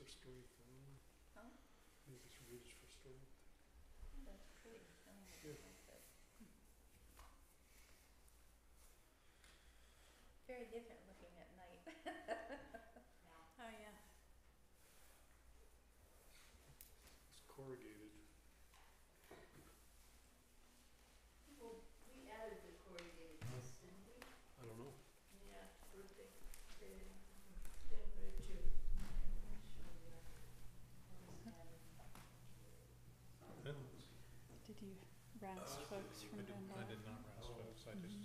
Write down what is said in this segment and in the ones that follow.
for strength. Oh, Maybe it's ridge for strength. that's pretty. I don't Yeah. like that. Very different looking at night. Oh, yeah. It's corrugated. Well, we added the corrugated disc, didn't we? I don't know. Yeah, birthday. Yeah, put it too. Did you rouse folks from Dunbar? I did not rouse folks. I just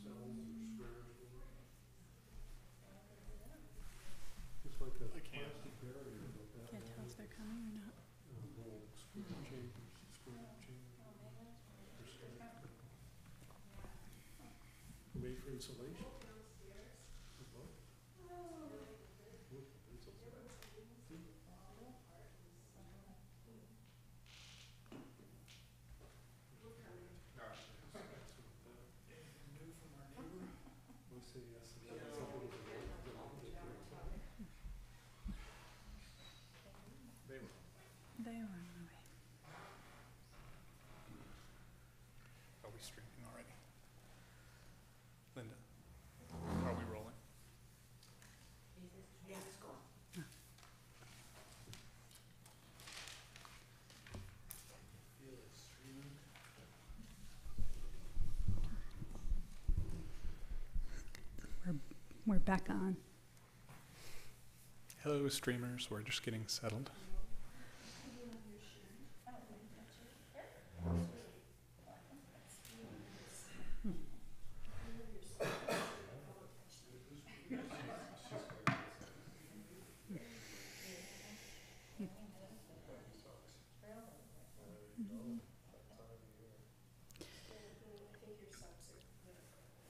It's like a I can't. plastic barrier about that. Can't tell if they're coming or not. Little screw chambers, screw chambers. For strength. Made for insulation. What? Wood pencils. We'll say yes. they were. They were on the way. Are we streaming already? Linda, are we rolling? Yes, it's gone. Feel it streaming. We're back on. Hello, streamers. We're just getting settled.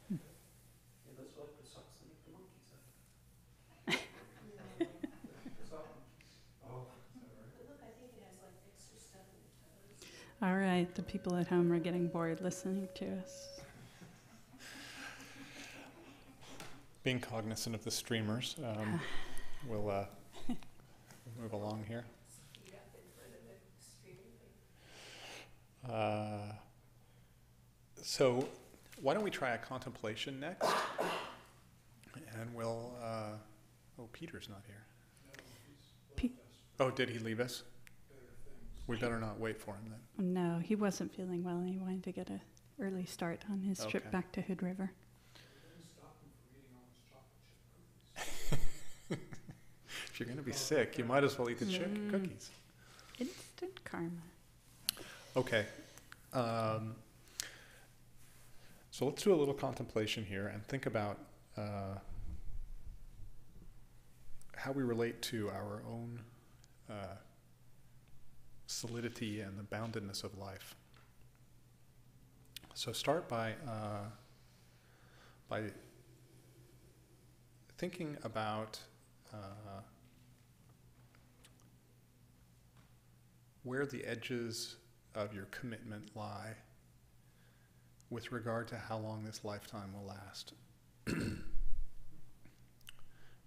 Yeah, that's what the socks that make the monkeys have. Oh, is that right? But look, I think it has like extra stuff in the toes. All right, the people at home are getting bored listening to us. Being cognizant of the streamers, we'll move along here. Feet up in front of the streaming thing. So why don't we try a contemplation next? And we'll, oh, Peter's not here. Oh, did he leave us? We better not wait for him then. No, he wasn't feeling well and he wanted to get an early start on his Okay. trip back to Hood River. If you're going to be sick, you might as well eat the cookies. Instant karma. Okay. So let's do a little contemplation here and think about how we relate to our own solidity and the boundedness of life. So start by thinking about where the edges of your commitment lie with regard to how long this lifetime will last.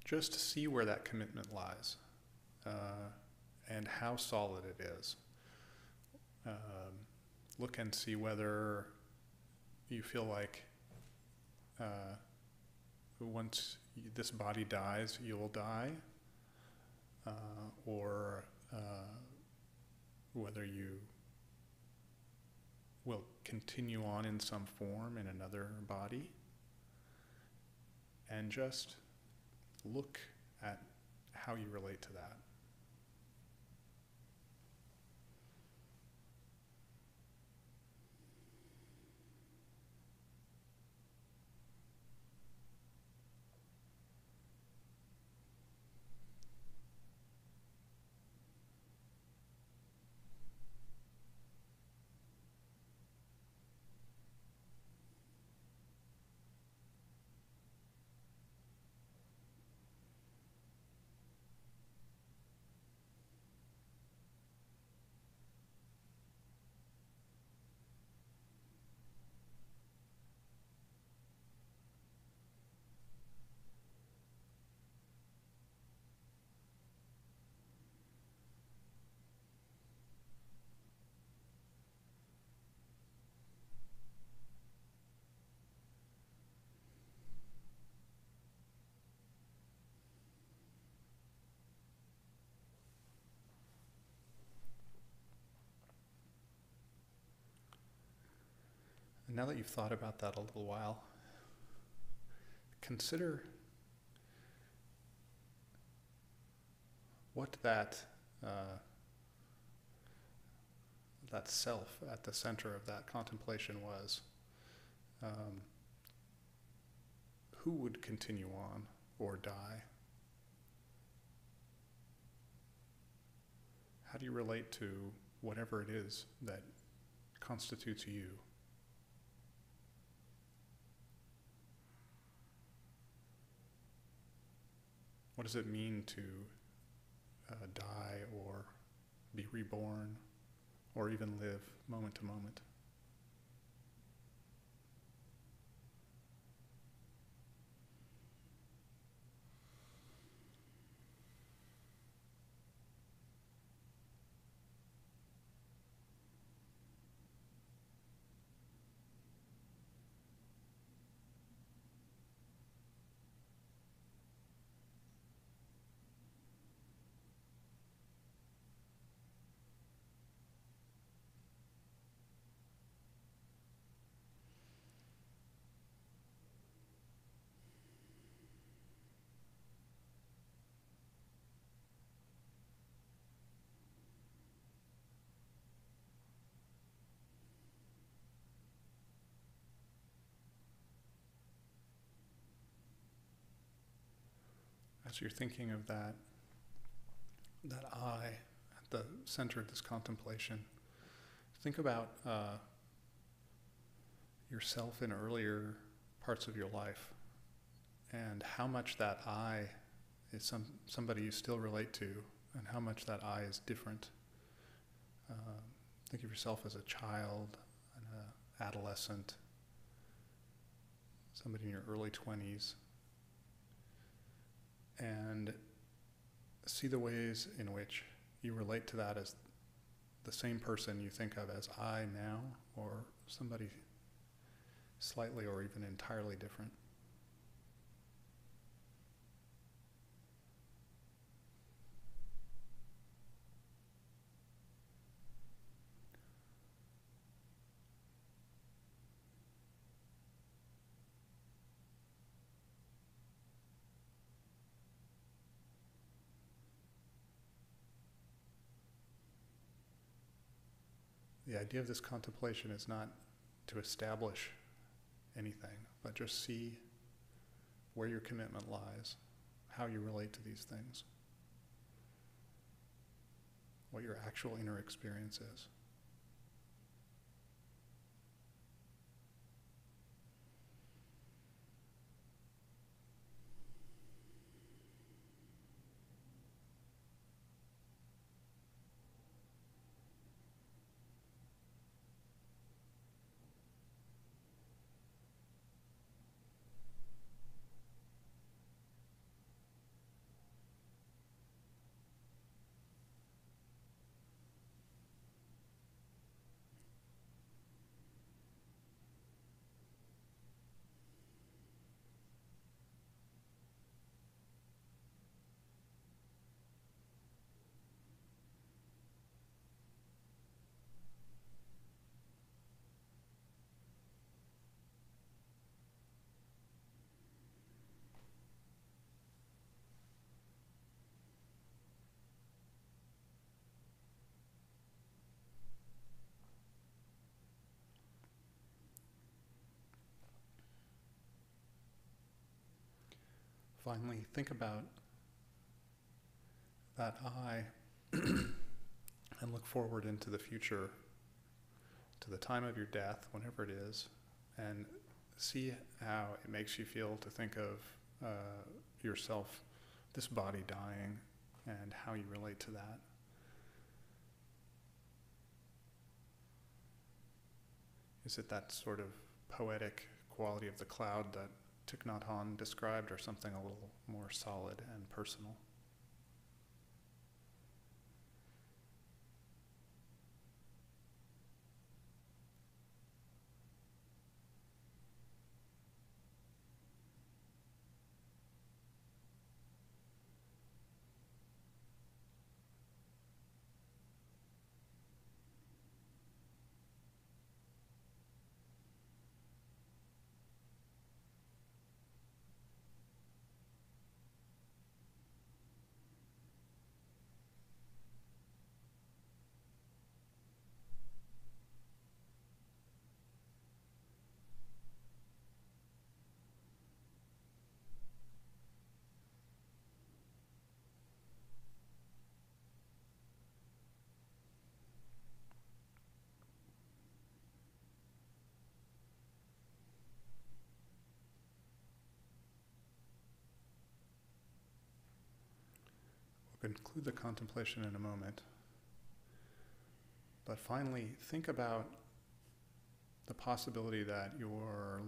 Just to see where that commitment lies and how solid it is. Look and see whether you feel like once this body dies, you'll die, or whether you will continue on in some form in another body, and just look at how you relate to that. now that you've thought about that a little while, consider what that self at the center of that contemplation was. Who would continue on or die? How do you relate to whatever it is that constitutes you? What does it mean to die or be reborn or even live moment to moment? As you're thinking of that I at the center of this contemplation, think about yourself in earlier parts of your life and how much that I is somebody you still relate to and how much that I is different. Think of yourself as a child, an adolescent, somebody in your early 20s, and see the ways in which you relate to that as the same person you think of as I now, or somebody slightly or even entirely different. The idea of this contemplation is not to establish anything, but just see where your commitment lies, how you relate to these things, what your actual inner experience is. Finally, think about that I and look forward into the future to the time of your death, whenever it is, and see how it makes you feel to think of yourself, this body dying, and how you relate to that. Is it that sort of poetic quality of the cloud that Thich Nhat Hanh described, or something a little more solid and personal? conclude the contemplation in a moment. But finally, think about the possibility that your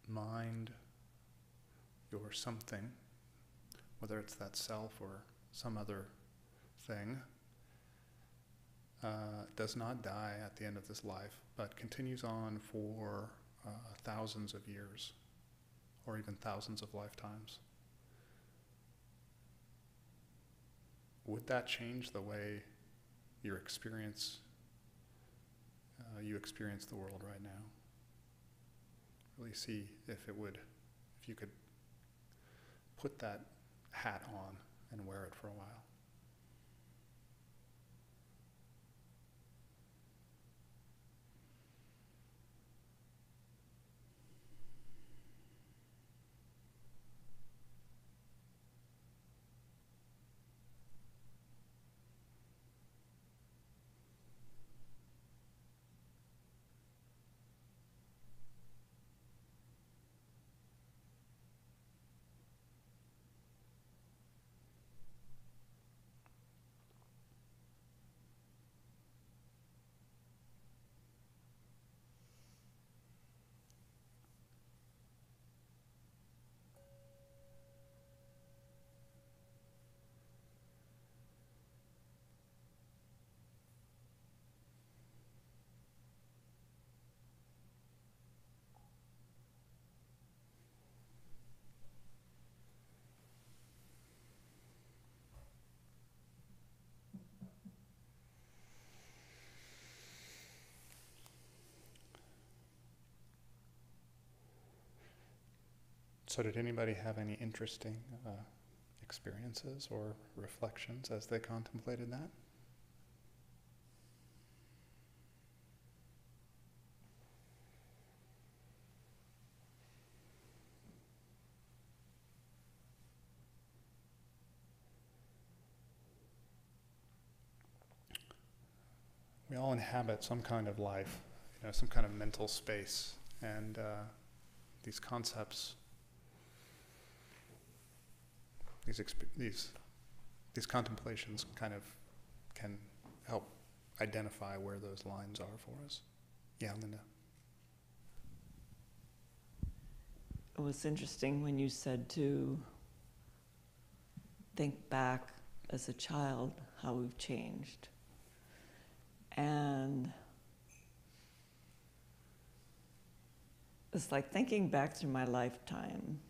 mind, your something, whether it's that self or some other thing, does not die at the end of this life, but continues on for thousands of years, or even thousands of lifetimes. Would that change the way you experience the world right now? Really see if you could put that hat on and wear it for a while. So did anybody have any interesting experiences or reflections as they contemplated that? We all inhabit some kind of life, some kind of mental space, and these concepts, these contemplations kind of can help identify where those lines are for us. Yeah, Linda. It was interesting when you said to think back as a child how we've changed. And it's like thinking back through my lifetime.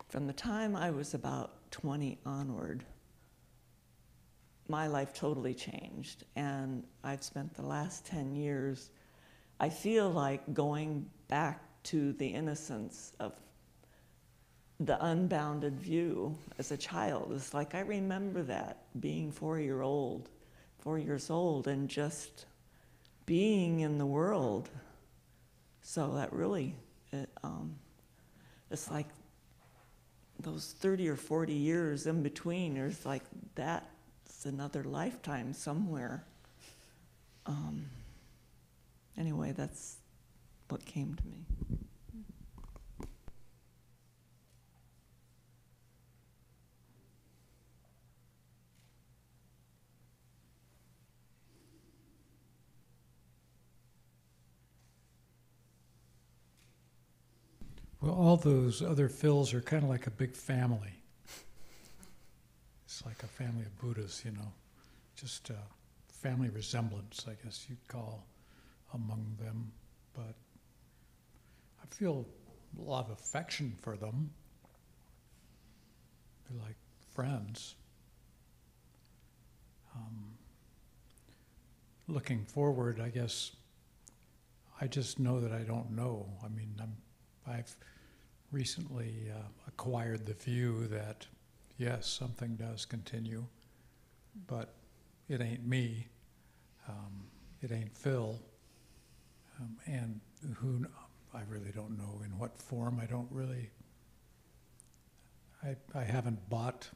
From the time I was about 20 onward, my life totally changed. And I've spent the last 10 years, I feel like going back to the innocence of the unbounded view as a child. It's like I remember that, being 4 years old, and just being in the world. So that really, it's like those 30 or 40 years in between, there's like that's another lifetime somewhere. Anyway, that's what came to me. Well, all those other Phils are kind of like a big family. It's like a family of Buddhas, just a family resemblance, I guess you'd call among them. But I feel a lot of affection for them. They're like friends. Looking forward, I guess, I just know that I don't know. I mean, I've recently acquired the view that, yes, something does continue, but it ain't me, it ain't Phil, and I really don't know in what form. I haven't bought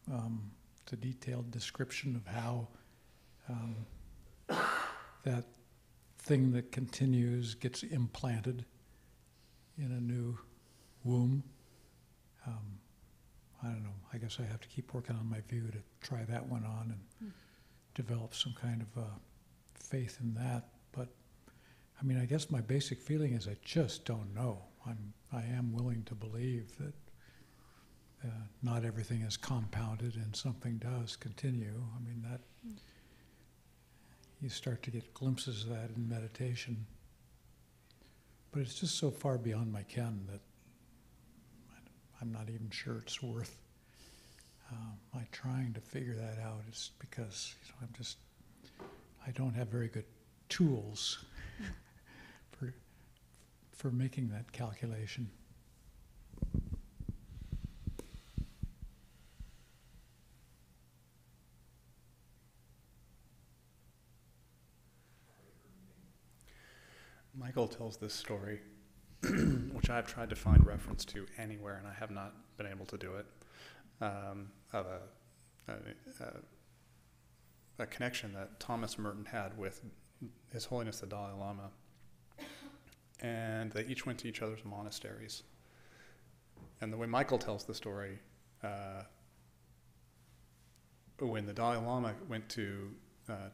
the detailed description of how that thing that continues gets implanted in a new womb. I don't know, I guess I have to keep working on my view to try that one on and develop some kind of faith in that. But I mean, I guess my basic feeling is I just don't know. I am willing to believe that not everything is compounded and something does continue. I mean, that you start to get glimpses of that in meditation. But it's just so far beyond my ken that I'm not even sure it's worth my trying to figure that out. It's because I don't have very good tools for making that calculation. Michael tells this story, which I've tried to find reference to anywhere, and I have not been able to do it, of a connection that Thomas Merton had with His Holiness the Dalai Lama. And they each went to each other's monasteries. And the way Michael tells the story, when the Dalai Lama went to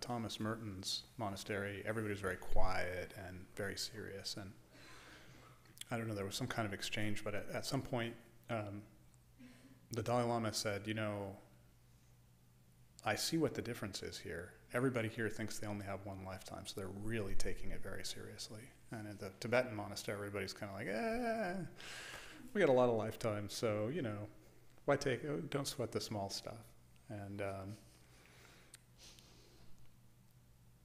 Thomas Merton's monastery, everybody was very quiet and very serious. And I don't know, there was some kind of exchange, but at some point, the Dalai Lama said, I see what the difference is here. Everybody here thinks they only have one lifetime, so they're really taking it very seriously. And in the Tibetan monastery, everybody's kind of like, we got a lot of lifetimes, so, why don't sweat the small stuff. And,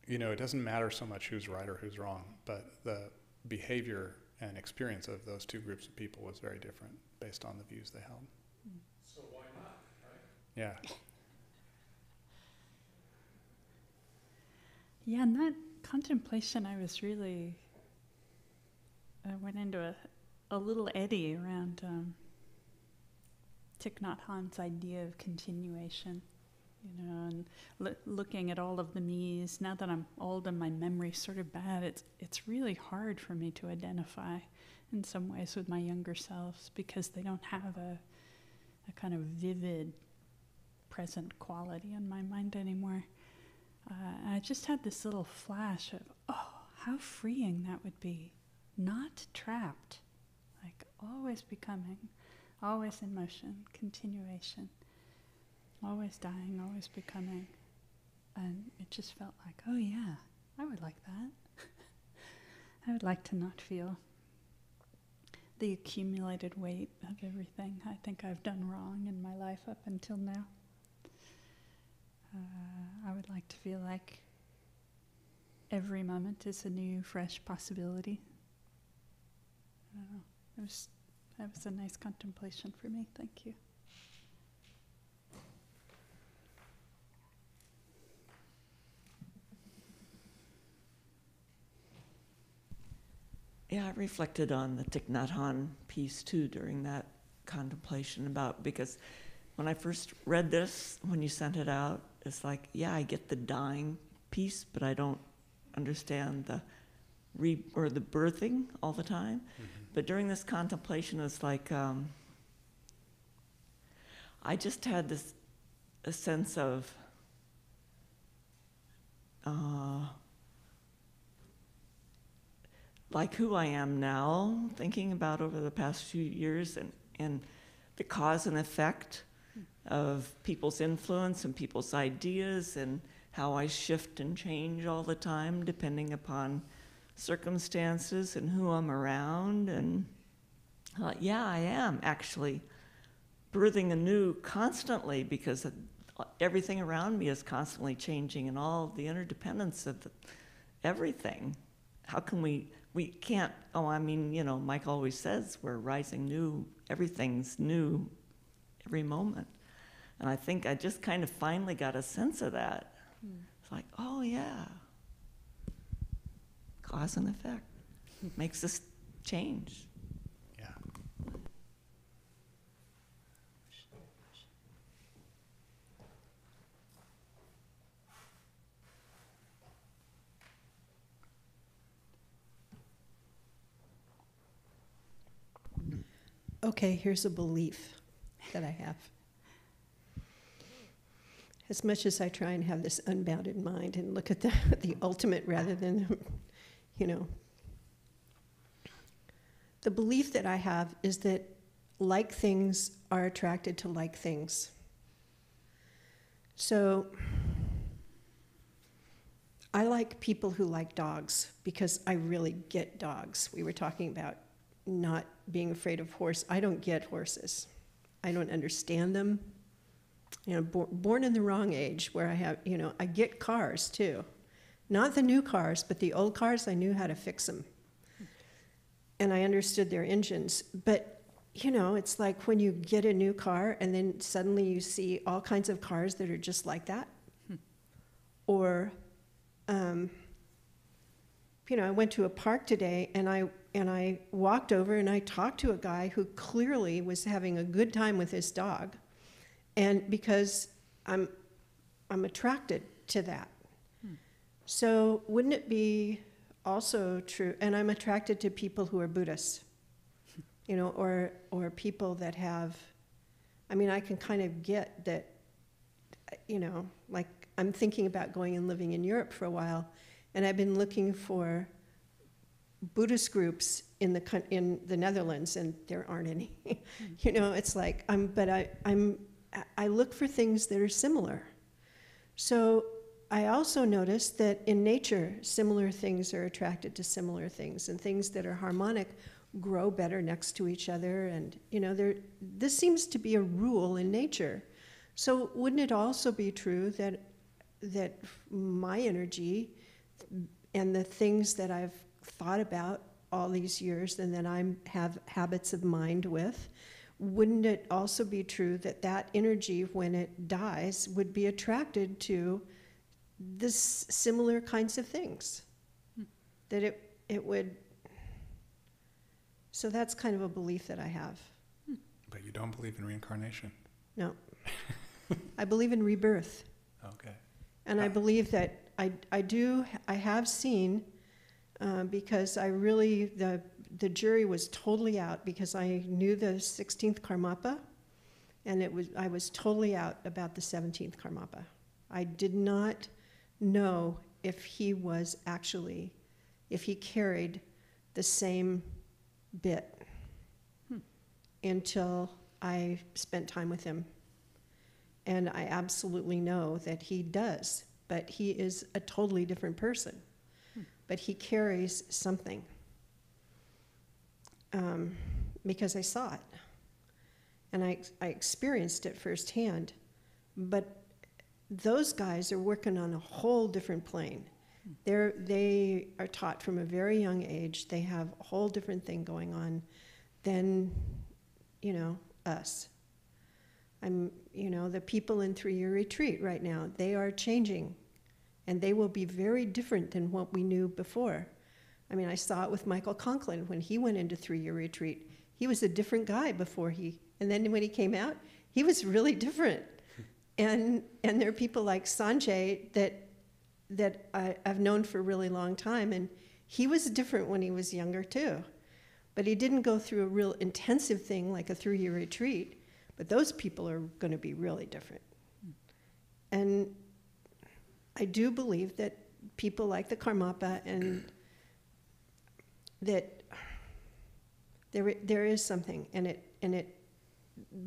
it doesn't matter so much who's right or who's wrong, but the behavior and experience of those two groups of people was very different based on the views they held. So why not, right? Yeah. Yeah, in that contemplation, I went into a little eddy around Thich Nhat Hanh's idea of continuation, and looking at all of the me's. Now that I'm old and my memory's sort of bad, it's really hard for me to identify in some ways with my younger selves because they don't have a kind of vivid present quality in my mind anymore. I just had this little flash of, how freeing that would be. Not trapped, like always becoming, always in motion, continuation, always dying, always becoming. And it just felt like, oh yeah, I would like that. I would like to not feel the accumulated weight of everything I think I've done wrong in my life up until now. I would like to feel like every moment is a new, fresh possibility. I don't know. That was a nice contemplation for me. Thank you. Yeah, I reflected on the Thich Nhat Hanh piece too during that contemplation because when I first read this, when you sent it out, it's like, yeah, I get the dying piece, but I don't understand the the birthing all the time. Mm-hmm. But during this contemplation, it's like I just had a sense of like who I am now, thinking about over the past few years and the cause and effect of people's influence and people's ideas and how I shift and change all the time depending upon circumstances and who I'm around. And yeah, I am actually birthing anew constantly because everything around me is constantly changing and all the interdependence of everything. How can we can't, Mike always says we're rising new, everything's new every moment. And I think I just kind of finally got a sense of that. It's like, oh yeah, cause and effect makes us change. Yeah. Okay, here's a belief that I have. As much as I try and have this unbounded mind and look at the ultimate rather than, the belief that I have is that like things are attracted to like things. So I like people who like dogs because I really get dogs. We were talking about not being afraid of horse. I don't get horses. I don't understand them. Born in the wrong age where I have, I get cars too. Not the new cars, but the old cars, I knew how to fix them. And I understood their engines. But, it's like when you get a new car and then suddenly you see all kinds of cars that are just like that. Or, I went to a park today and I walked over and I talked to a guy who clearly was having a good time with his dog. And because I'm attracted to that. So wouldn't it be also true, and I'm attracted to people who are Buddhists, or people that have, I can kind of get that, like I'm thinking about going and living in Europe for a while, and I've been looking for Buddhist groups in the Netherlands, and there aren't any. It's like, I look for things that are similar. So I also noticed that in nature, similar things are attracted to similar things, and things that are harmonic grow better next to each other. And, this seems to be a rule in nature. So wouldn't it also be true that my energy and the things that I've thought about all these years and that I have habits of mind with, wouldn't it also be true that energy, when it dies, would be attracted to this similar kinds of things? That it would. So that's kind of a belief that I have. But you don't believe in reincarnation? No. I believe in rebirth. Okay. And I believe that I have seen, because I really, the jury was totally out because I knew the 16th Karmapa, and I was totally out about the 17th Karmapa. I did not know if he carried the same bit until I spent time with him. And I absolutely know that he does, but he is a totally different person. But he carries something. Because I saw it. And I experienced it firsthand. But those guys are working on a whole different plane. They are taught from a very young age. They have a whole different thing going on than, us. The people in 3-year retreat right now, they are changing. And they will be very different than what we knew before. I saw it with Michael Conklin when he went into 3-year retreat. He was a different guy before and then when he came out, he was really different. And there are people like Sanjay that I've known for a really long time, and he was different when he was younger too. But he didn't go through a real intensive thing like a 3-year retreat, but those people are going to be really different. And I do believe that people like the Karmapa and that there is something,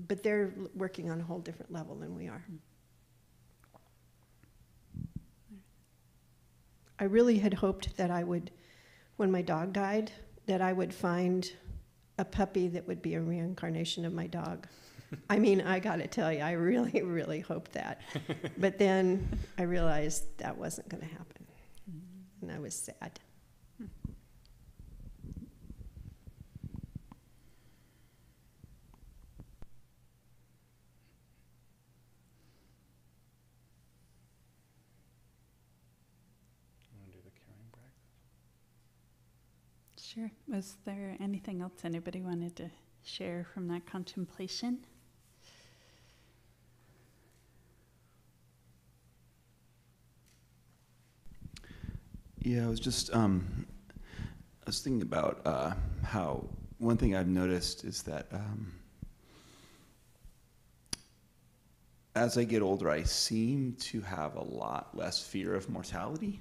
but they're working on a whole different level than we are. I really had hoped that I would, when my dog died, that I would find a puppy that would be a reincarnation of my dog. I gotta tell you, I really, really hoped that. But then I realized that wasn't gonna happen. And I was sad. Sure. Was there anything else anybody wanted to share from that contemplation? Yeah, I was just I was thinking about how one thing I've noticed is that as I get older, I seem to have a lot less fear of mortality.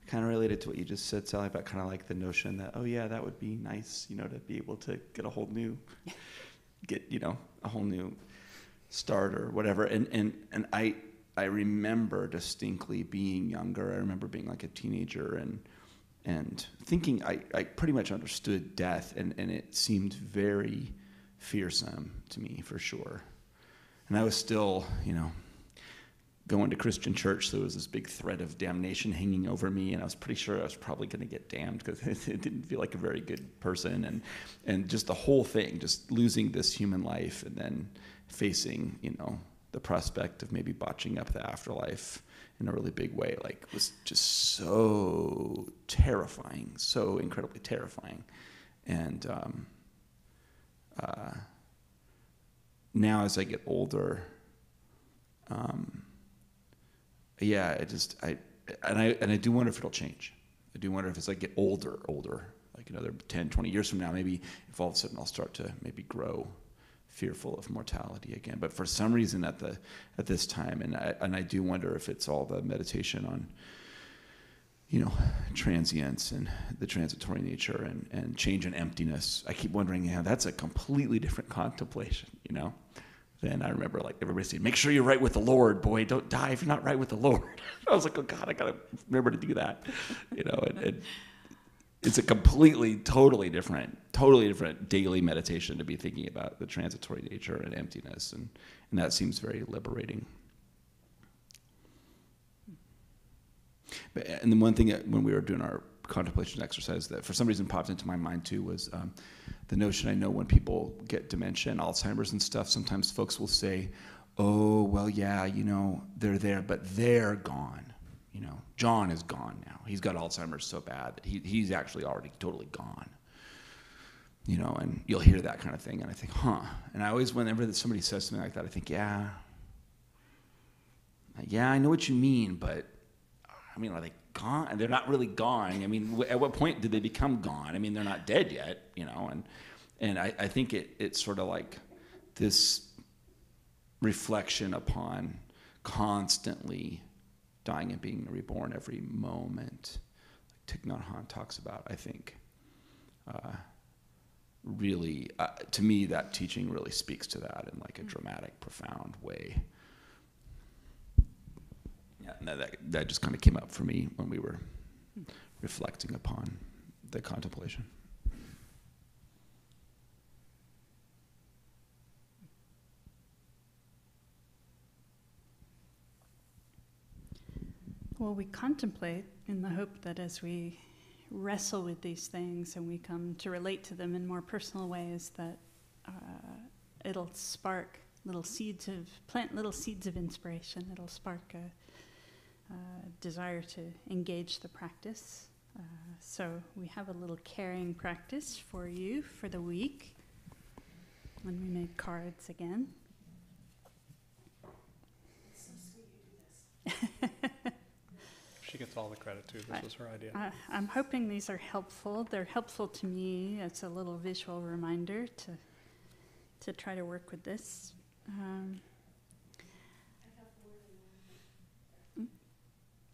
Kind of related to what you just said, Sally, about kind of like the notion that, oh yeah, that would be nice, you know, to be able to get a whole new start or whatever. And I remember distinctly being younger. I remember being like a teenager and thinking I pretty much understood death, and it seemed very fearsome to me, for sure. And I was still, you know, going to Christian church, so there was this big threat of damnation hanging over me, and I was pretty sure I was probably going to get damned because it didn't feel like a very good person, and just the whole thing, just losing this human life and then facing, you know, the prospect of maybe botching up the afterlife in a really big way, like, was just so terrifying, so incredibly terrifying. And now as I get older, yeah, I do wonder if it'll change. I do wonder if as I get older, like another 10, 20 years from now, maybe if all of a sudden I'll start to maybe grow fearful of mortality again. But for some reason at this time, and I do wonder if it's all the meditation on, you know, transience and the transitory nature and change and emptiness. I keep wondering, yeah, that's a completely different contemplation, you know? Then I remember like everybody saying, make sure you're right with the Lord, boy, don't die if you're not right with the Lord. I was like, oh God, I gotta remember to do that. You know, and it's a totally different daily meditation to be thinking about the transitory nature and emptiness, and that seems very liberating. And then one thing that when we were doing our contemplation exercise that for some reason popped into my mind too was the notion, I know when people get dementia and Alzheimer's and stuff, sometimes folks will say, oh, well, yeah, you know, they're there, but they're gone. You know, John is gone now. He's got Alzheimer's so bad that he's actually already totally gone. You know, and you'll hear that kind of thing, and I think, huh. And I always, whenever somebody says something like that, I think, yeah, I know what you mean, but I mean, are they gone? And they're not really gone. I mean, at what point did they become gone? I mean, they're not dead yet, you know. And I think it's sort of like this reflection upon constantly dying and being reborn every moment, like Thich Nhat Hanh talks about. I think really, to me, that teaching really speaks to that in like a dramatic, profound way. Yeah, and that just kind of came up for me when we were reflecting upon the contemplation. Well, we contemplate in the hope that as we wrestle with these things and we come to relate to them in more personal ways, that it'll spark plant little seeds of inspiration. It'll spark a desire to engage the practice. So we have a little caring practice for you for the week. And we made cards again. It's so sweet you do this. She gets all the credit too. This was her idea. I'm hoping these are helpful. They're helpful to me. It's a little visual reminder to try to work with this.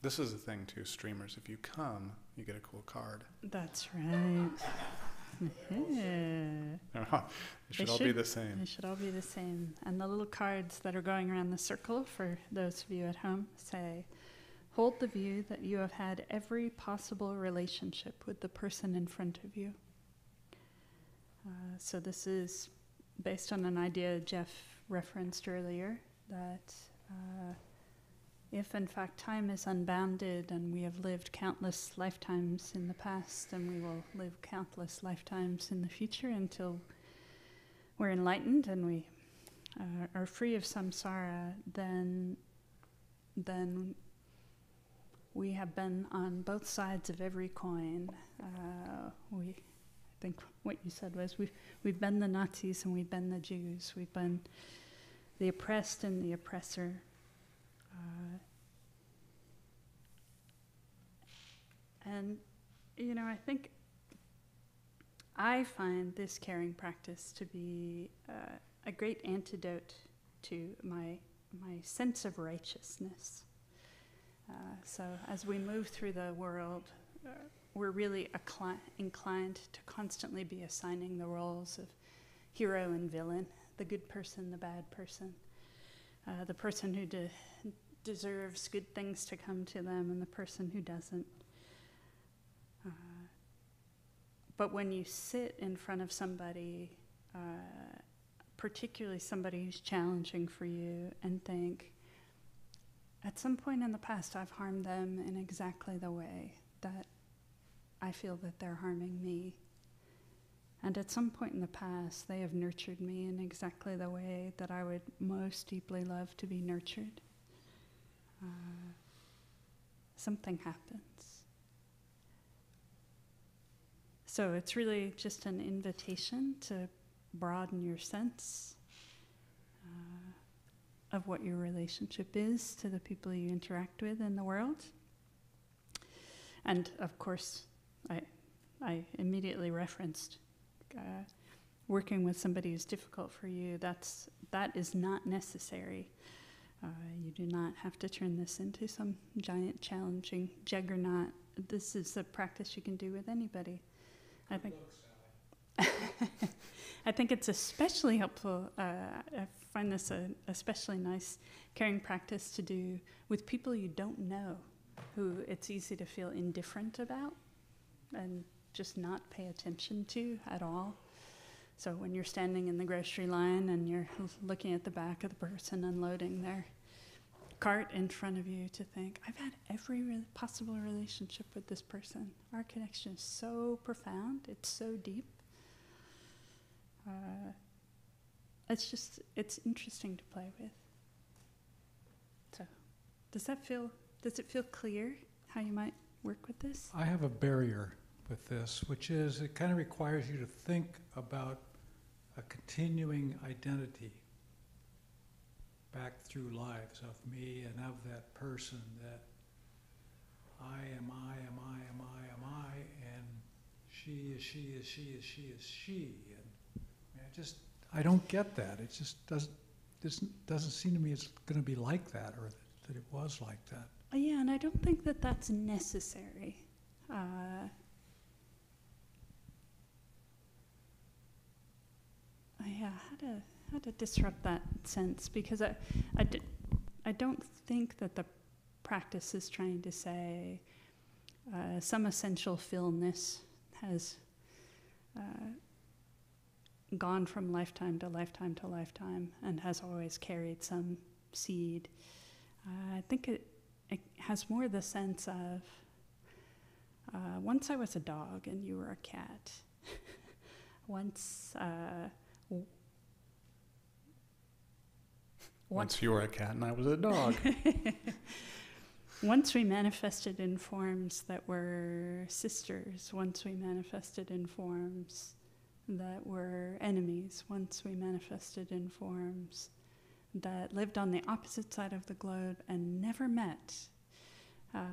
This is the thing too, streamers. If you come, you get a cool card. That's right. They should all be the same. They should all be the same. And the little cards that are going around the circle, for those of you at home, say, hold the view that you have had every possible relationship with the person in front of you. So this is based on an idea Jeff referenced earlier, that if in fact time is unbounded and we have lived countless lifetimes in the past and we will live countless lifetimes in the future until we're enlightened and we are free of samsara, then we have been on both sides of every coin. I think what you said was we've been the Nazis and we've been the Jews. We've been the oppressed and the oppressor. And, you know, I think I find this caring practice to be a great antidote to my sense of righteousness. So as we move through the world, we're really inclined to constantly be assigning the roles of hero and villain, the good person, the bad person, the person who deserves good things to come to them, and the person who doesn't. But when you sit in front of somebody, particularly somebody who's challenging for you, and think, at some point in the past I've harmed them in exactly the way that I feel that they're harming me. And at some point in the past they have nurtured me in exactly the way that I would most deeply love to be nurtured. Something happens. So it's really just an invitation to broaden your sense of what your relationship is to the people you interact with in the world. And of course, I immediately referenced working with somebody who's difficult for you. That is not necessary. You do not have to turn this into some giant challenging juggernaut. This is a practice you can do with anybody. I think it's especially helpful. I find this a especially nice caring practice to do with people you don't know, who it's easy to feel indifferent about and just not pay attention to at all. So when you're standing in the grocery line and you're looking at the back of the person unloading their cart in front of you, to think, I've had every possible relationship with this person. Our connection is so profound, it's so deep. It's interesting to play with. So, does it feel clear how you might work with this? I have a barrier with this, which is it kind of requires you to think about a continuing identity back through lives of me and of that person, that I am I, and she is she is she is she is she. And I don't get that. It just doesn't seem to me it's going to be like that, or that it was like that. Yeah, and I don't think that that's necessary. How to disrupt that sense, because I don't think that the practice is trying to say some essential fillness has gone from lifetime to lifetime to lifetime and has always carried some seed. I think it has more the sense of once I was a dog and you were a cat. Once you were a cat and I was a dog. Once we manifested in forms that were sisters, once we manifested in forms that were enemies, once we manifested in forms that lived on the opposite side of the globe and never met. I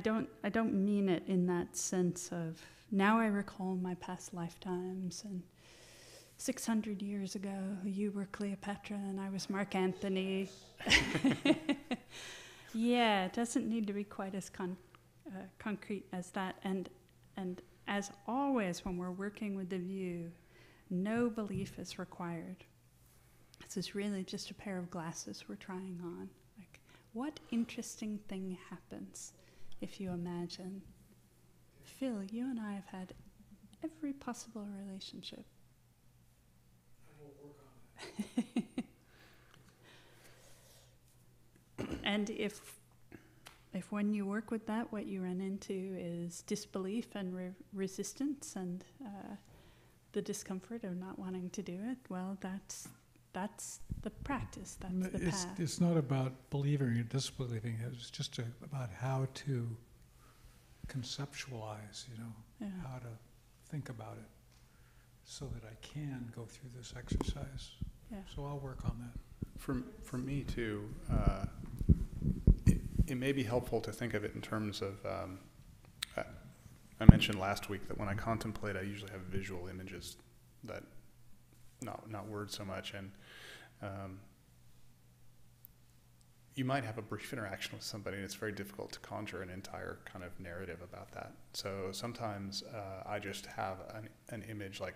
don't mean it in that sense of now I recall my past lifetimes, and 600 years ago you were Cleopatra and I was Mark Antony. Yeah, it doesn't need to be quite as concrete as that. And as always, when we're working with the view, no belief is required. This is really just a pair of glasses we're trying on. Like, what interesting thing happens if you imagine, Phil, you and I have had every possible relationship. I will work on that. And if when you work with that, what you run into is disbelief and resistance and the discomfort of not wanting to do it, well, that's the practice, that's the path. It's not about believing or disbelieving. It's just about how to conceptualize, how to think about it so that I can go through this exercise. Yeah. So I'll work on that. For me too, it may be helpful to think of it in terms of I mentioned last week that when I contemplate, I usually have visual images that, not words so much, and you might have a brief interaction with somebody, and it's very difficult to conjure an entire kind of narrative about that. So sometimes I just have an image, like,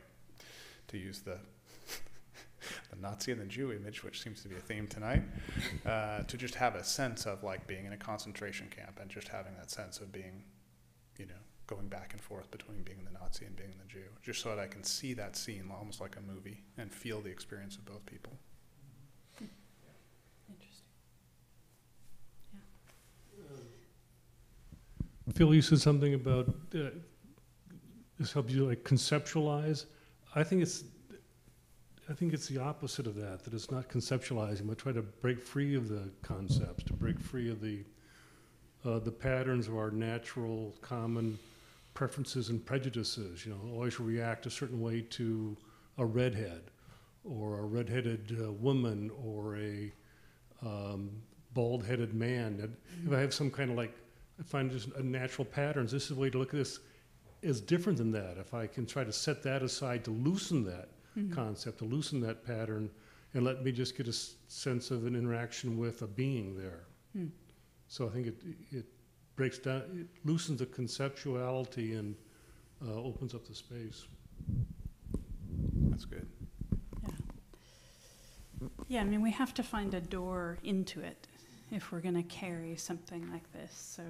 to use the Nazi and the Jew image, which seems to be a theme tonight, to just have a sense of like being in a concentration camp and just having that sense of being, going back and forth between being the Nazi and being the Jew, just so that I can see that scene almost like a movie and feel the experience of both people. Interesting. Phil, you said something about this helps you like conceptualize. I think it's the opposite of that. That it's not conceptualizing, but try to break free of the concepts, to break free of the patterns of our natural, common preferences and prejudices. Always react a certain way to a redhead, or a redheaded woman, or a bald-headed man. And if I have some kind of I find just a natural patterns. This is a way to look at this as different than that. If I can try to set that aside to loosen that concept, to loosen that pattern, and let me just get a sense of an interaction with a being there. So I think it breaks down, it loosens the conceptuality and opens up the space. That's good. Yeah, I mean, we have to find a door into it if we're going to carry something like this. So,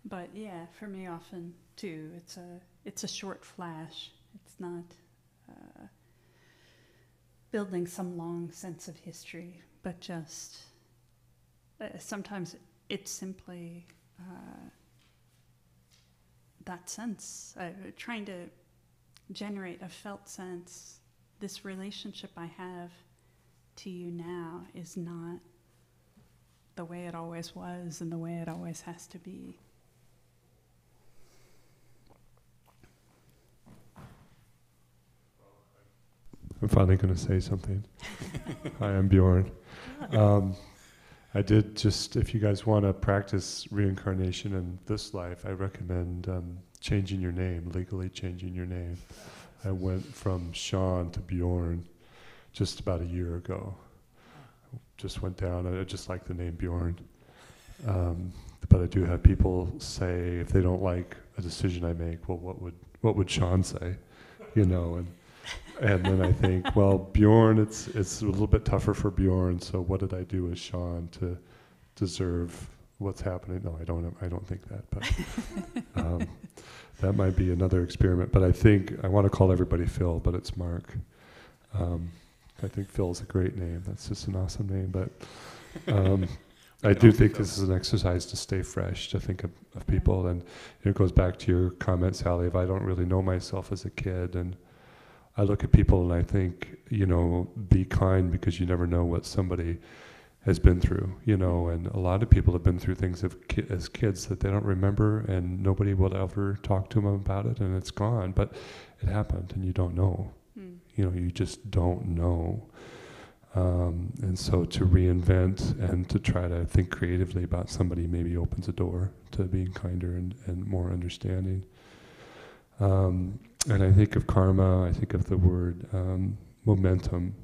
But yeah, for me often too, it's a short flash. It's not building some long sense of history, but just sometimes it's simply that sense, trying to generate a felt sense. This relationship I have to you now is not the way it always was and the way it always has to be. I'm finally going to say something. Hi, I'm Bjorn. I did just, if you guys want to practice reincarnation in this life, I recommend changing your name, legally changing your name. I went from Sean to Bjorn just about a year ago. Just went down, I just like the name Bjorn. But I do have people say, if they don't like a decision I make, well, what would Sean say? And then I think, well, Bjorn, it's a little bit tougher for Bjorn. So what did I do as Sean to deserve what's happening? No, I don't think that, but that might be another experiment. But I think I want to call everybody Phil, but it's Mark. I think Phil's a great name. That's just an awesome name. But I do think this is an exercise to stay fresh, to think of people. And it goes back to your comment, Sally, if I don't really know myself as a kid, and I look at people and I think, be kind, because you never know what somebody has been through, and a lot of people have been through things as kids that they don't remember, and nobody will ever talk to them about it, and it's gone, but it happened and you don't know. You just don't know. And so to reinvent and to try to think creatively about somebody maybe opens a door to being kinder and more understanding. And I think of karma, I think of the word momentum,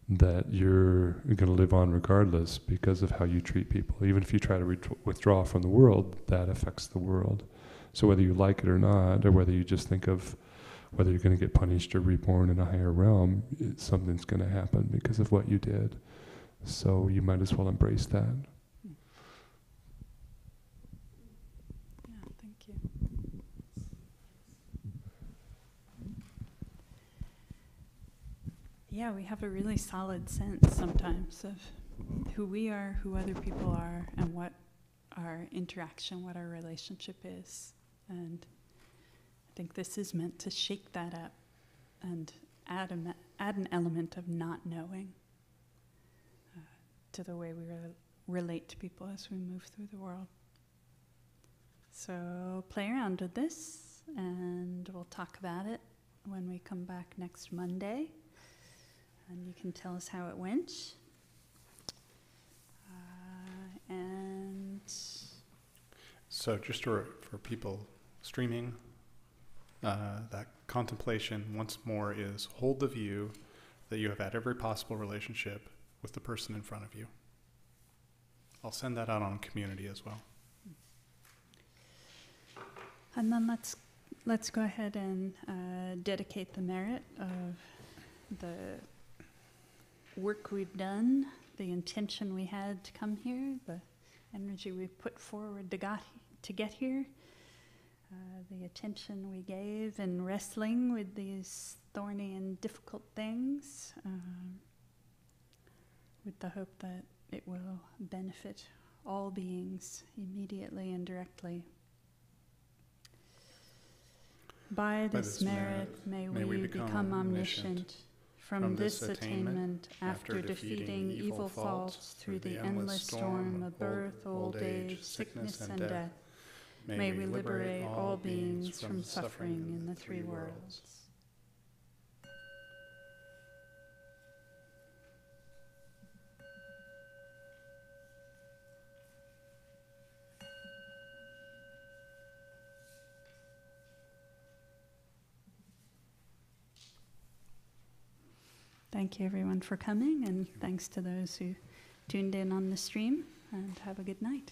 that you're going to live on regardless because of how you treat people. Even if you try to withdraw from the world, that affects the world. So whether you like it or not, or whether you just think of whether you're going to get punished or reborn in a higher realm, something's going to happen because of what you did. So you might as well embrace that. Yeah, thank you. Yeah, we have a really solid sense sometimes of who we are, who other people are, and what our interaction, what our relationship is. And I think this is meant to shake that up and add an element of not knowing to the way we relate to people as we move through the world. So play around with this, and we'll talk about it when we come back next Monday. And you can tell us how it went. And So just for people streaming, that contemplation once more is hold the view that you have had every possible relationship with the person in front of you. I'll send that out on community as well. And then let's go ahead and dedicate the merit of the work we've done, the intention we had to come here, the energy we put forward to get here, the attention we gave in wrestling with these thorny and difficult things, with the hope that it will benefit all beings immediately and directly. By this merit, may we become omniscient. From this attainment, after defeating evil faults through the endless storm of birth, old age, sickness, and death, may we liberate all beings from suffering in the three worlds. Thank you, everyone, for coming, and thanks to those who tuned in on the stream, and have a good night.